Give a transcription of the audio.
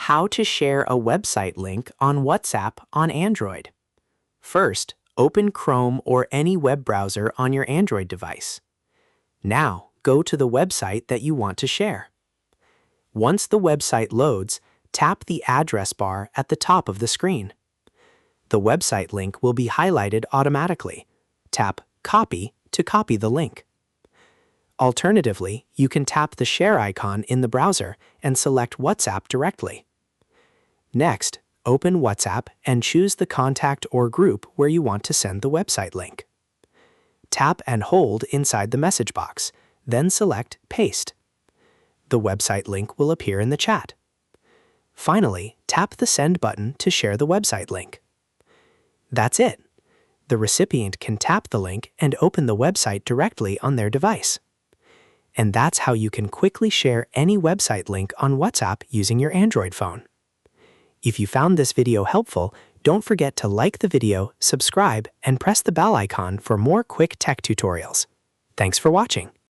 How to share a website link on WhatsApp on Android. First, open Chrome or any web browser on your Android device. Now, go to the website that you want to share. Once the website loads, tap the address bar at the top of the screen. The website link will be highlighted automatically. Tap Copy to copy the link. Alternatively, you can tap the share icon in the browser and select WhatsApp directly. Next, open WhatsApp and choose the contact or group where you want to send the website link. Tap and hold inside the message box, then select Paste. The website link will appear in the chat. Finally, tap the Send button to share the website link. That's it. The recipient can tap the link and open the website directly on their device. And that's how you can quickly share any website link on WhatsApp using your Android phone. If you found this video helpful, don't forget to like the video, subscribe, and press the bell icon for more quick tech tutorials. Thanks for watching.